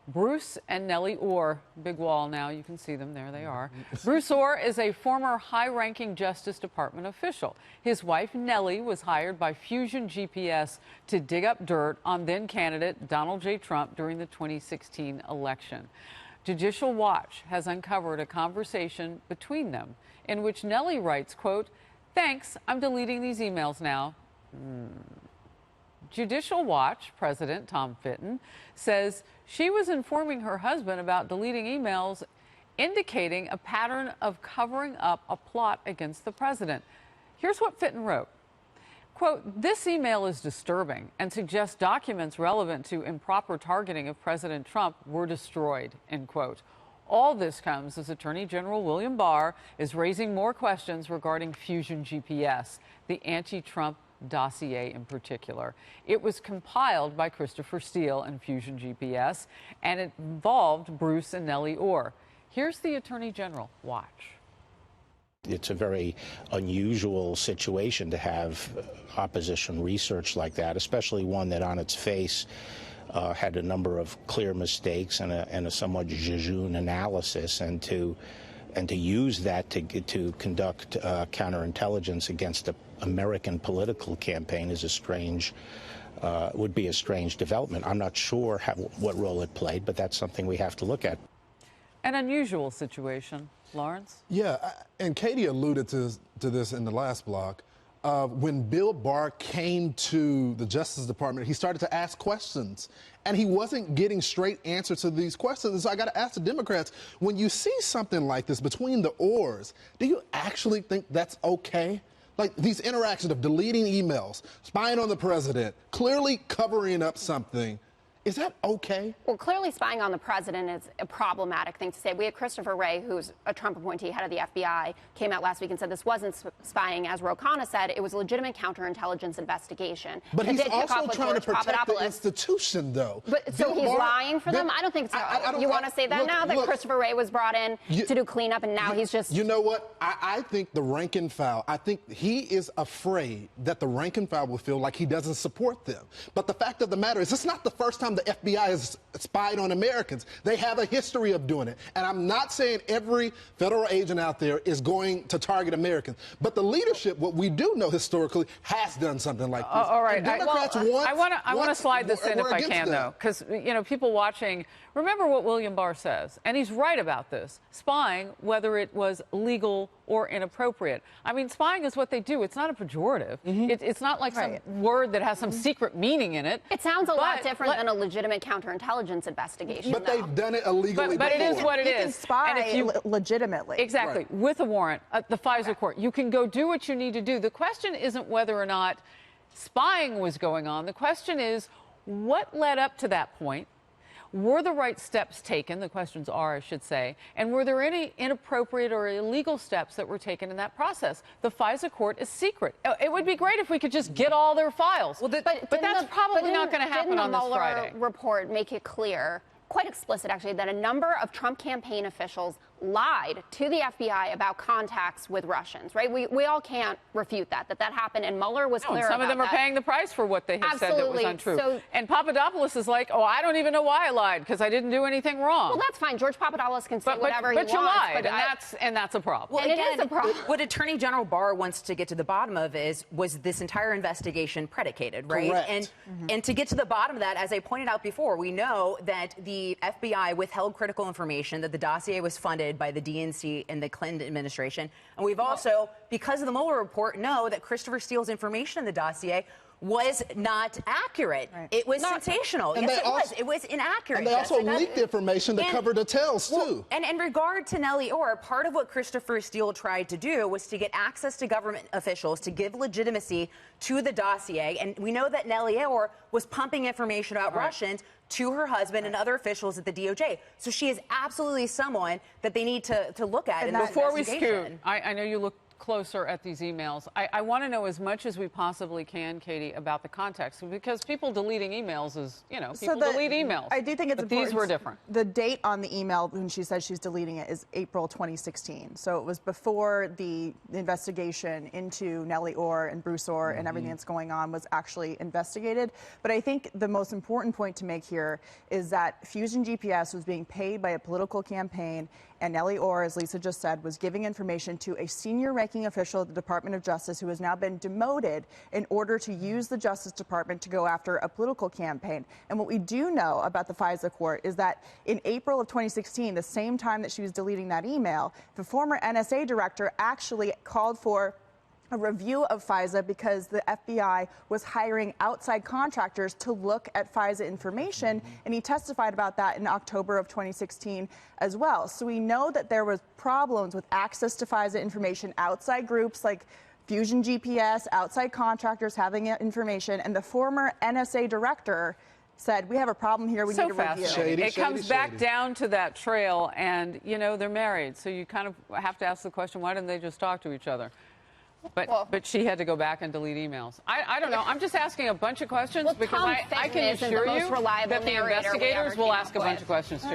Bruce and Nellie Ohr. Big wall now, you can see them, there they are. Bruce Ohr is a former high-ranking Justice Department official. His wife, Nellie, was hired by Fusion GPS to dig up dirt on then-candidate Donald J. Trump during the 2016 election. Judicial Watch has uncovered a conversation between them in which Nellie writes, quote, "Thanks, I'm deleting these emails now." Judicial Watch President Tom Fitton says she was informing her husband about deleting emails, indicating a pattern of covering up a plot against the president. Here's what Fitton wrote. Quote, "This email is disturbing and suggests documents relevant to improper targeting of President Trump were destroyed," end quote. All this comes as Attorney General William Barr is raising more questions regarding Fusion GPS, the anti-Trump dossier in particular. It was compiled by Christopher Steele and Fusion GPS, and it involved Bruce and Nellie Ohr. Here's the Attorney General. Watch. It's a very unusual situation to have opposition research like that, especially one that on its face had a number of clear mistakes and a somewhat jejune analysis, and to use that to conduct counterintelligence against an American political campaign is would be a strange development. I'm not sure what role it played, but that's something we have to look at. An unusual situation. Lawrence? Yeah, and Katie alluded to this in the last block. When Bill Barr came to the Justice Department, he started to ask questions, and he wasn't getting straight answers to these questions. So I got to ask the Democrats, when you see something like this between the Ohrs, do you actually think that's okay? Like these interactions of deleting emails, spying on the president, clearly covering up something. Is that okay? Well, clearly spying on the president is a problematic thing to say. We had Christopher Wray, who's a Trump appointee, head of the FBI, came out last week and said this wasn't spying, as Ro Khanna said. It was a legitimate counterintelligence investigation. But he's also trying to protect the institution, though. So he's lying for them? I don't think so. You want to say that now, that Christopher Wray was brought in to do cleanup, and now he's just... You know what? I think the rank and file, I think he is afraid that the rank and file will feel like he doesn't support them. But the fact of the matter is, it's not the first time the FBI has spied on Americans. They have a history of doing it. And I'm not saying every federal agent out there is going to target Americans. But the leadership, what we do know historically, has done something like this. All right. And Democrats I want to slide this in if I can, though, because, you know, people watching, remember what William Barr says, and he's right about this. Spying, whether it was legal or inappropriate. I mean, spying is what they do. It's not a pejorative. It's not like some word that has some secret meaning in it. It sounds a lot different than a legitimate counterintelligence investigation. But they've done it illegally But it is what it is. You can spy legitimately. Exactly. Right. With a warrant at the FISA court. You can go do what you need to do. The question isn't whether or not spying was going on. The question is, what led up to that point? Were the right steps taken? The questions are, I should say. And were there any inappropriate or illegal steps that were taken in that process? The FISA court is secret. It would be great if we could just get all their files. Well, but that's probably not going to happen on this Friday. Didn't the Mueller report make it clear, quite explicit actually, that a number of Trump campaign officials lied to the FBI about contacts with Russians, right? We all can't refute that happened, and Mueller was clear about that. Some of them are paying the price for what they have said that was untrue. And Papadopoulos is like, oh, I don't even know why I lied, because I didn't do anything wrong. Well, that's fine. George Papadopoulos can say whatever he wants. But you lied, and that's a problem. Well, and again, it is a problem. What Attorney General Barr wants to get to the bottom of was this entire investigation predicated, right? Correct. And to get to the bottom of that, as I pointed out before, we know that the FBI withheld critical information, that the dossier was funded by the DNC and the Clinton administration. And we've also, because of the Mueller report, know that Christopher Steele's information in the dossier was not accurate. Right. It was sensational. Yes, it was. It was inaccurate. And they also leaked information to cover details, too. And in regard to Nellie Ohr, part of what Christopher Steele tried to do was to get access to government officials to give legitimacy to the dossier. And we know that Nellie Ohr was pumping information about Russians to her husband and other officials at the DOJ. So she is absolutely someone that they need to look at in this investigation. Before we scoot, I know you look closer at these emails. I want to know as much as we possibly can, Katie, about the context, because people deleting emails is, people delete emails. I do think it's important. These were different. The date on the email when she says she's deleting it is April 2016. So it was before the investigation into Nellie Ohr and Bruce Ohr and everything that's going on was actually investigated. But I think the most important point to make here is that Fusion GPS was being paid by a political campaign, and Nellie Ohr, as Lisa just said, was giving information to a senior ranking official at the Department of Justice who has now been demoted in order to use the Justice Department to go after a political campaign. And what we do know about the FISA court is that in April of 2016, the same time that she was deleting that email, the former NSA director actually called for a review of FISA because the FBI was hiring outside contractors to look at FISA information, and he testified about that in October of 2016 as well. So we know that there was problems with access to FISA information, outside groups like Fusion GPS, outside contractors having information, and the former NSA director said, we have a problem here, we need a review. It comes back down to that trail, and, they're married, so you kind of have to ask the question, why didn't they just talk to each other? But she had to go back and delete emails. I don't know. I'm just asking a bunch of questions because I can assure you that the investigators will ask a bunch of questions too.